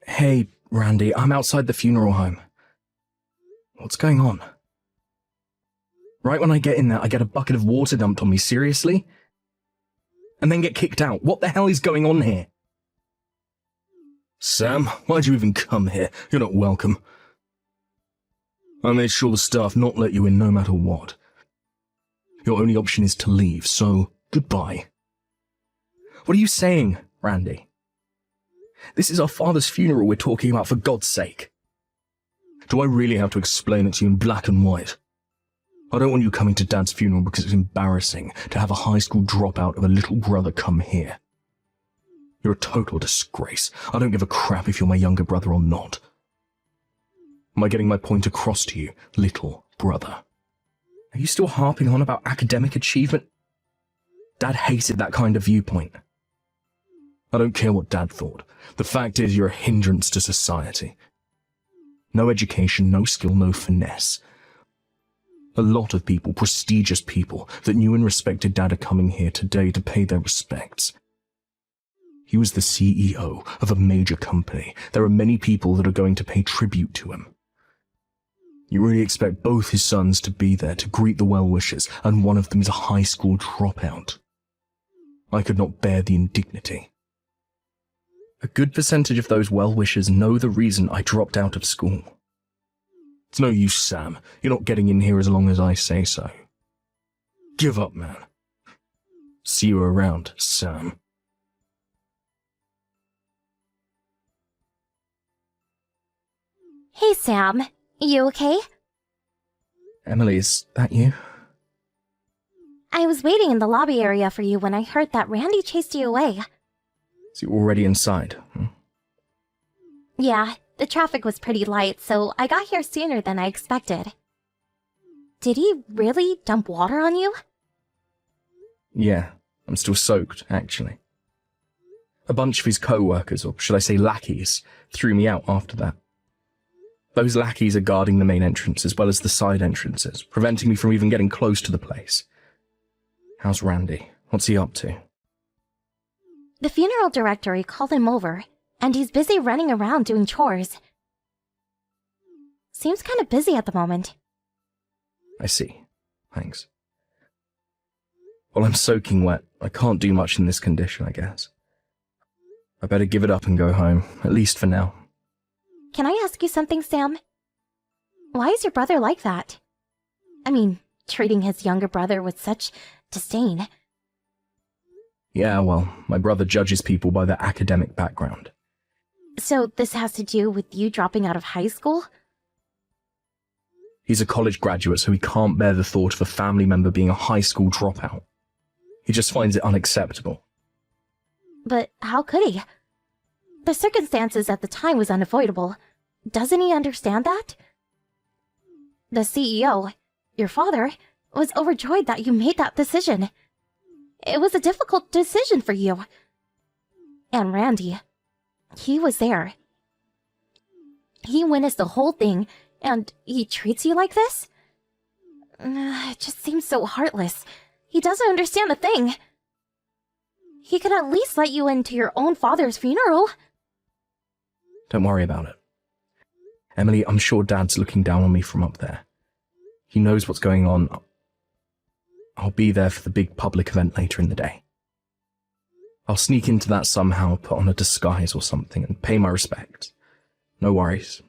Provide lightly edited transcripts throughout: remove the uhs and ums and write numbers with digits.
Hey, Randy, I'm outside the funeral home. What's going on? Right when I get in there, I get a bucket of water dumped on me, seriously? And then get kicked out. What the hell is going on here? Sam, why'd you even come here? You're not welcome. I made sure the staff not let you in no matter what. Your only option is to leave, so goodbye. What are you saying, Randy? This is our father's funeral we're talking about, for God's sake. Do I really have to explain it to you in black and white? I don't want you coming to Dad's funeral because it's embarrassing to have a high school dropout of a little brother come here. You're a total disgrace. I don't give a crap if you're my younger brother or not. Am I getting my point across to you, little brother? Are you still harping on about academic achievement? Dad hated that kind of viewpoint. I don't care what Dad thought. The fact is you're a hindrance to society. No education, no skill, no finesse. A lot of people, prestigious people, that knew and respected Dad are coming here today to pay their respects. He was the CEO of a major company. There are many people that are going to pay tribute to him. You really expect both his sons to be there to greet the well-wishers, and one of them is a high school dropout. I could not bear the indignity. A good percentage of those well-wishers know the reason I dropped out of school. It's no use, Sam. You're not getting in here as long as I say so. Give up, man. See you around, Sam. Hey, Sam. You okay? Emily, is that you? I was waiting in the lobby area for you when I heard that Randy chased you away. So you're already inside? Yeah, the traffic was pretty light, so I got here sooner than I expected. Did he really dump water on you? Yeah, I'm still soaked, actually. A bunch of his co-workers, or should I say lackeys, threw me out after that. Those lackeys are guarding the main entrance as well as the side entrances, preventing me from even getting close to the place. How's Randy? What's he up to? The funeral directory called him over, and he's busy running around doing chores. Seems kind of busy at the moment. I see. Thanks. Well, I'm soaking wet. I can't do much in this condition, I guess. I better give it up and go home, at least for now. Can I ask you something, Sam? Why is your brother like that? I mean, treating his younger brother with such disdain. Yeah, well, my brother judges people by their academic background. So this has to do with you dropping out of high school? He's a college graduate, so he can't bear the thought of a family member being a high school dropout. He just finds it unacceptable. But how could he? The circumstances at the time was unavoidable. Doesn't he understand that? The CEO, your father, was overjoyed that you made that decision. It was a difficult decision for you. And Randy, he was there. He witnessed the whole thing, and he treats you like this? It just seems so heartless. He doesn't understand a thing. He could at least let you into your own father's funeral. Don't worry about it. Emily, I'm sure Dad's looking down on me from up there. He knows what's going on. I'll be there for the big public event later in the day. I'll sneak into that somehow, put on a disguise or something, and pay my respects. No worries.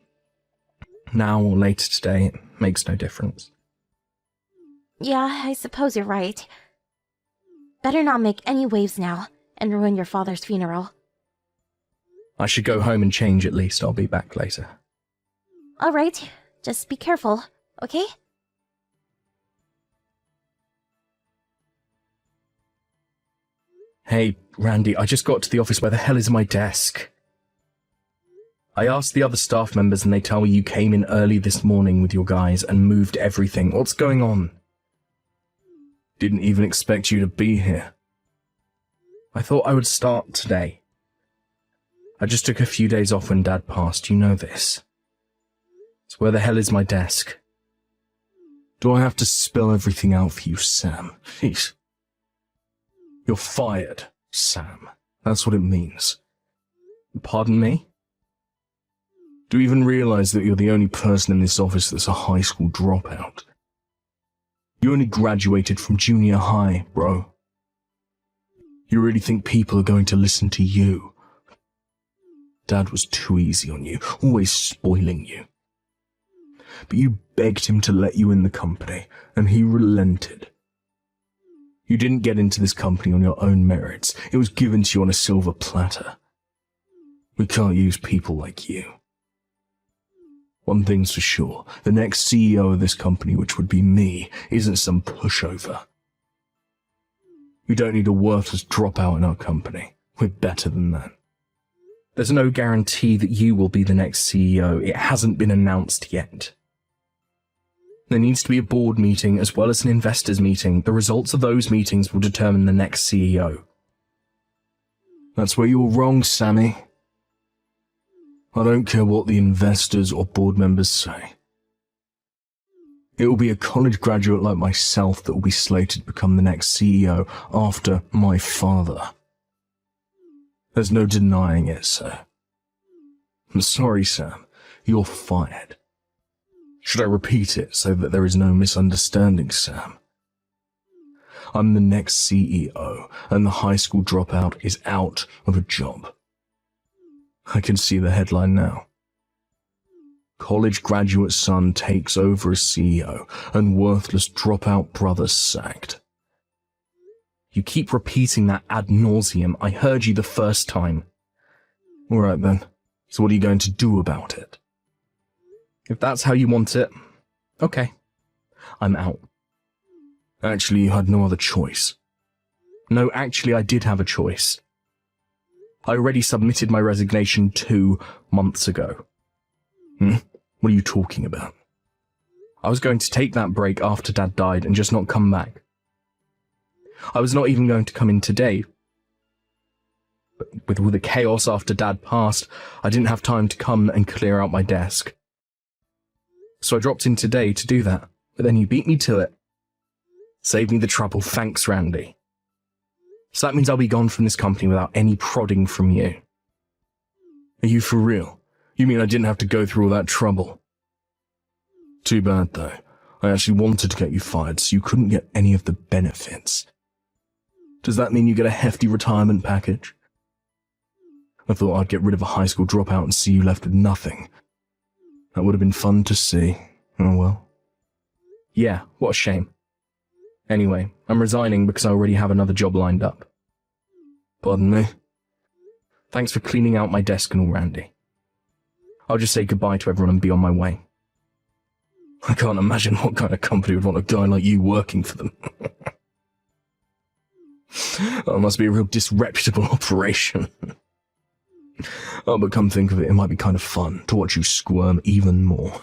Now or later today, it makes no difference. Yeah, I suppose you're right. Better not make any waves now, and ruin your father's funeral. I should go home and change at least. I'll be back later. Alright, just be careful, okay? Hey, Randy, I just got to the office. Where the hell is my desk? I asked the other staff members and they tell me you came in early this morning with your guys and moved everything. What's going on? Didn't even expect you to be here. I thought I would start today. I just took a few days off when Dad passed, you know this. So where the hell is my desk? Do I have to spell everything out for you, Sam? Jeez. You're fired, Sam. That's what it means. Pardon me? Do you even realize that you're the only person in this office that's a high school dropout? You only graduated from junior high, bro. You really think people are going to listen to you? Dad was too easy on you, always spoiling you. But you begged him to let you in the company, and he relented. You didn't get into this company on your own merits. It was given to you on a silver platter. We can't use people like you. One thing's for sure, the next CEO of this company, which would be me, isn't some pushover. We don't need a worthless dropout in our company. We're better than that. There's no guarantee that you will be the next CEO. It hasn't been announced yet. There needs to be a board meeting as well as an investors meeting. The results of those meetings will determine the next CEO. That's where you're wrong, Sammy. I don't care what the investors or board members say. It will be a college graduate like myself that will be slated to become the next CEO after my father. There's no denying it, sir. I'm sorry, Sam. You're fired. Should I repeat it so that there is no misunderstanding, Sam? I'm the next CEO, and the high school dropout is out of a job. I can see the headline now. College graduate son takes over as CEO, and worthless dropout brother sacked. You keep repeating that ad nauseum. I heard you the first time. All right then. So what are you going to do about it? If that's how you want it, okay. I'm out. Actually, you had no other choice. No, actually, I did have a choice. I already submitted my resignation 2 months ago. What are you talking about? I was going to take that break after Dad died and just not come back. I was not even going to come in today. But with all the chaos after Dad passed, I didn't have time to come and clear out my desk. So I dropped in today to do that, but then you beat me to it. Saved me the trouble, thanks, Randy. So that means I'll be gone from this company without any prodding from you. Are you for real? You mean I didn't have to go through all that trouble? Too bad, though. I actually wanted to get you fired so you couldn't get any of the benefits. Does that mean you get a hefty retirement package? I thought I'd get rid of a high school dropout and see you left with nothing. That would have been fun to see. Oh well. Yeah, what a shame. Anyway, I'm resigning because I already have another job lined up. Pardon me? Thanks for cleaning out my desk and all, Randy. I'll just say goodbye to everyone and be on my way. I can't imagine what kind of company would want a guy like you working for them. That must be a real disreputable operation. Oh, but come think of it, it might be kind of fun to watch you squirm even more.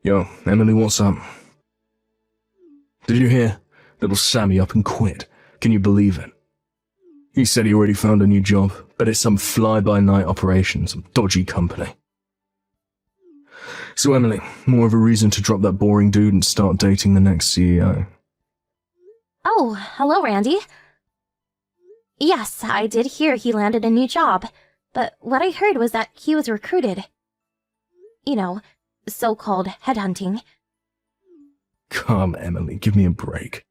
Yo, Emily, what's up? Did you hear? Little Sammy up and quit. Can you believe it? He said he already found a new job, but it's some fly-by-night operation, some dodgy company. So Emily, more of a reason to drop that boring dude and start dating the next CEO. Oh, hello, Randy. Yes, I did hear he landed a new job, but what I heard was that he was recruited. You know, so-called headhunting. Come, Emily, give me a break.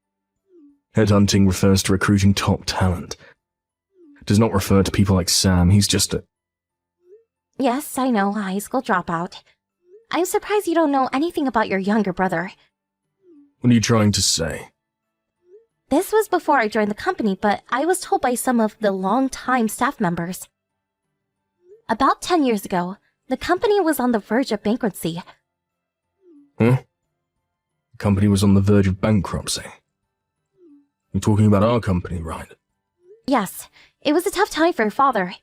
Headhunting refers to recruiting top talent. It does not refer to people like Sam. He's just a... Yes, I know, high school dropout. I'm surprised you don't know anything about your younger brother. What are you trying to say? This was before I joined the company, but I was told by some of the long-time staff members. About 10 years ago, the company was on the verge of bankruptcy. Huh? The company was on the verge of bankruptcy? You're talking about our company, right? Yes, it was a tough time for your father.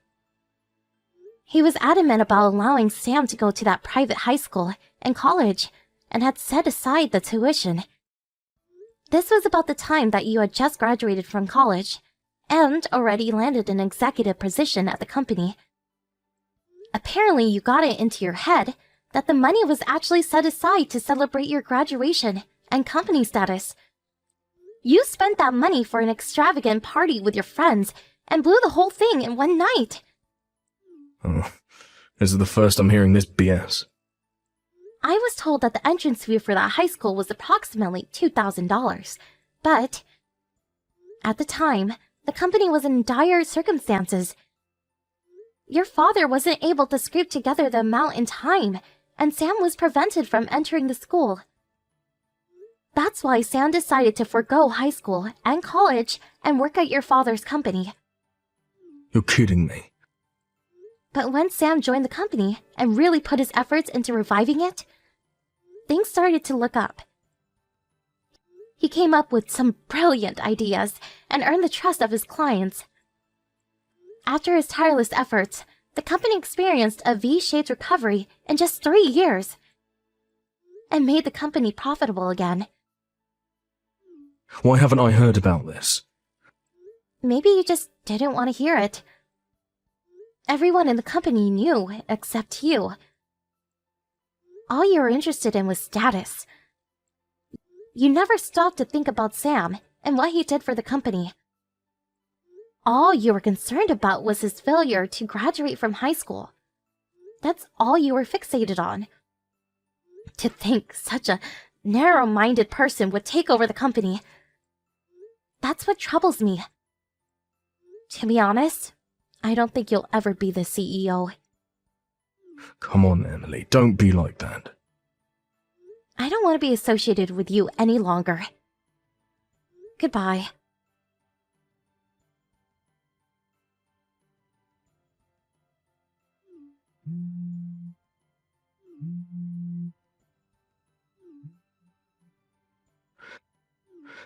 He was adamant about allowing Sam to go to that private high school and college, and had set aside the tuition. This was about the time that you had just graduated from college, and already landed an executive position at the company. Apparently you got it into your head that the money was actually set aside to celebrate your graduation and company status. You spent that money for an extravagant party with your friends and blew the whole thing in one night. Oh, this is the first I'm hearing this BS. I was told that the entrance fee for that high school was approximately $2,000, but at the time, the company was in dire circumstances. Your father wasn't able to scrape together the amount in time, and Sam was prevented from entering the school. That's why Sam decided to forego high school and college and work at your father's company. You're kidding me. But when Sam joined the company and really put his efforts into reviving it, things started to look up. He came up with some brilliant ideas and earned the trust of his clients. After his tireless efforts, the company experienced a V-shaped recovery in just 3 years and made the company profitable again. Why haven't I heard about this? Maybe you just didn't want to hear it. Everyone in the company knew except you. All you were interested in was status. You never stopped to think about Sam and what he did for the company. All you were concerned about was his failure to graduate from high school. That's all you were fixated on. To think such a narrow-minded person would take over the company. That's what troubles me. To be honest, I don't think you'll ever be the CEO. Come on, Emily, don't be like that. I don't want to be associated with you any longer. Goodbye.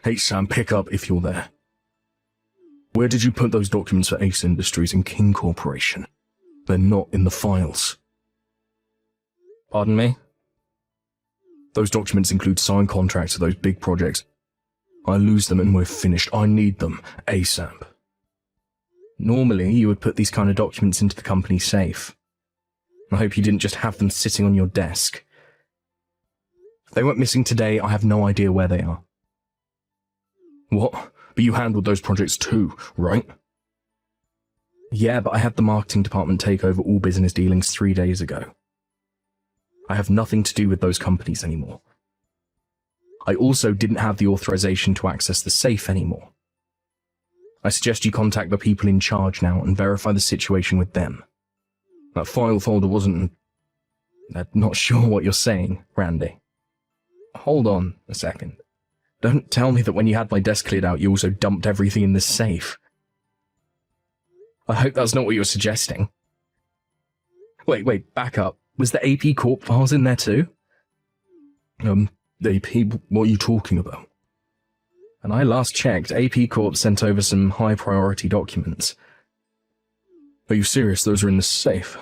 Hey Sam, pick up if you're there. Where did you put those documents for Ace Industries and King Corporation? They're not in the files. Pardon me? Those documents include signed contracts for those big projects. I lose them and we're finished. I need them ASAP. Normally, you would put these kind of documents into the company safe. I hope you didn't just have them sitting on your desk. If they went missing today, I have no idea where they are. What? But you handled those projects too, right? Yeah, but I had the marketing department take over all business dealings 3 days ago. I have nothing to do with those companies anymore. I also didn't have the authorization to access the safe anymore. I suggest you contact the people in charge now and verify the situation with them. That file folder wasn't... I'm not sure what you're saying, Randy. Hold on a second. Don't tell me that when you had my desk cleared out, you also dumped everything in the safe. I hope that's not what you're suggesting. Wait, back up. Was the AP Corp files in there too? AP, what are you talking about? When I last checked, AP Corp sent over some high-priority documents. Are you serious? Those are in the safe?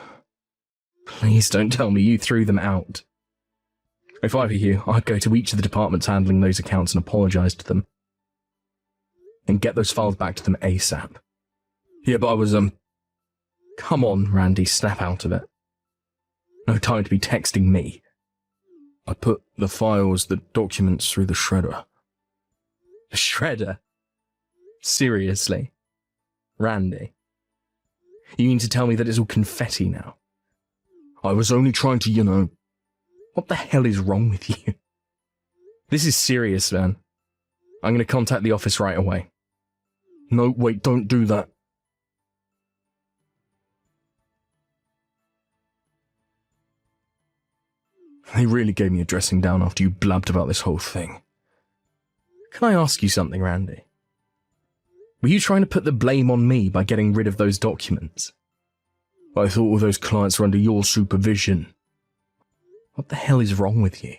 Please don't tell me you threw them out. If I were you, I'd go to each of the departments handling those accounts and apologize to them. And get those files back to them ASAP. Yeah, but I was, Come on, Randy, snap out of it. No time to be texting me. I put the files, the documents through the shredder. The shredder? Seriously? Randy? You mean to tell me that it's all confetti now? I was only trying to, What the hell is wrong with you? This is serious, man. I'm going to contact the office right away. No, wait, don't do that. They really gave me a dressing down after you blabbed about this whole thing. Can I ask you something, Randy? Were you trying to put the blame on me by getting rid of those documents? I thought all those clients were under your supervision. What the hell is wrong with you?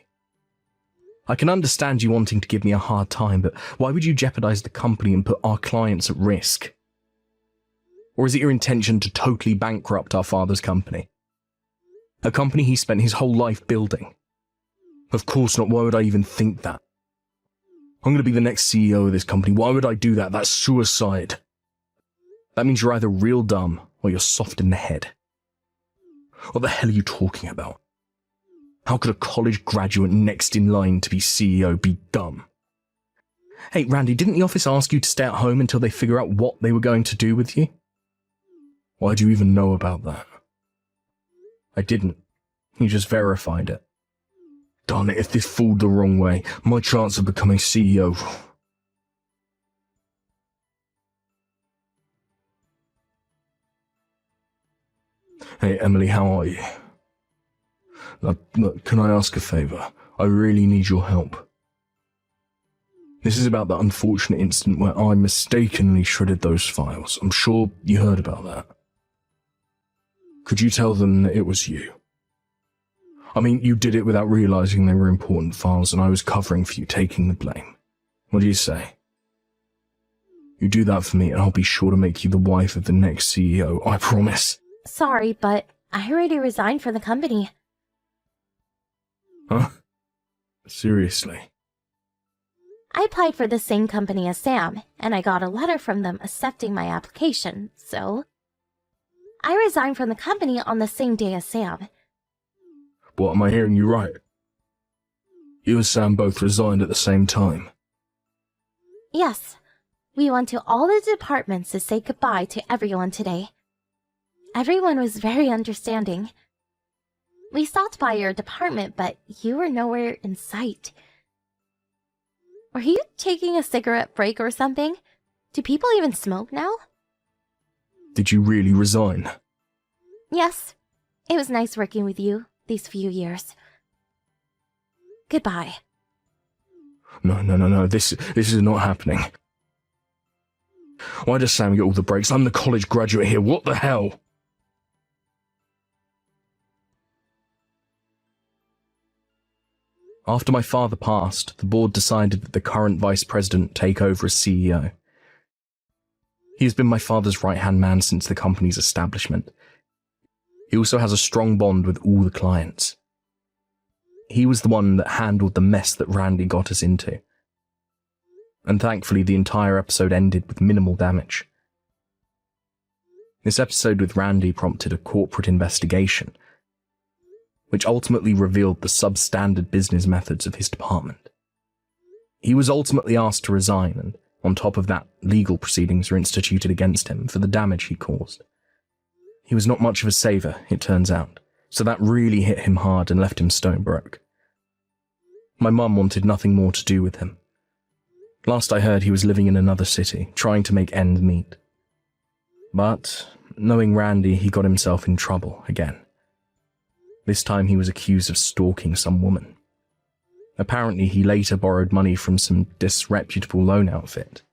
I can understand you wanting to give me a hard time, but why would you jeopardize the company and put our clients at risk? Or is it your intention to totally bankrupt our father's company? A company he spent his whole life building. Of course not. Why would I even think that? I'm going to be the next CEO of this company. Why would I do that? That's suicide. That means you're either real dumb or you're soft in the head. What the hell are you talking about? How could a college graduate next in line to be CEO be dumb? Hey, Randy, didn't the office ask you to stay at home until they figure out what they were going to do with you? Why do you even know about that? I didn't. You just verified it. Darn it, if this fooled the wrong way, my chance of becoming CEO... Hey, Emily, how are you? Look, can I ask a favour? I really need your help. This is about the unfortunate incident where I mistakenly shredded those files. I'm sure you heard about that. Could you tell them that it was you? I mean, you did it without realising they were important files, and I was covering for you taking the blame. What do you say? You do that for me, and I'll be sure to make you the wife of the next CEO, I promise. Sorry, but I already resigned from the company. Huh? Seriously? I applied for the same company as Sam, and I got a letter from them accepting my application, so... I resigned from the company on the same day as Sam. What, am I hearing you right? You and Sam both resigned at the same time? Yes. We went to all the departments to say goodbye to everyone today. Everyone was very understanding. We stopped by your department, but you were nowhere in sight. Were you taking a cigarette break or something? Do people even smoke now? Did you really resign? Yes. It was nice working with you these few years. Goodbye. No, this is not happening. Why does Sam get all the breaks? I'm the college graduate here, what the hell? After my father passed, the board decided that the current vice president take over as CEO. He has been my father's right-hand man since the company's establishment. He also has a strong bond with all the clients. He was the one that handled the mess that Randy got us into. And thankfully, the entire episode ended with minimal damage. This episode with Randy prompted a corporate investigation, which ultimately revealed the substandard business methods of his department. He was ultimately asked to resign, and on top of that, legal proceedings were instituted against him for the damage he caused. He was not much of a saver, it turns out, so that really hit him hard and left him stone broke. My mum wanted nothing more to do with him. Last I heard, he was living in another city, trying to make ends meet. But, knowing Randy, he got himself in trouble again. This time he was accused of stalking some woman. Apparently he later borrowed money from some disreputable loan outfit.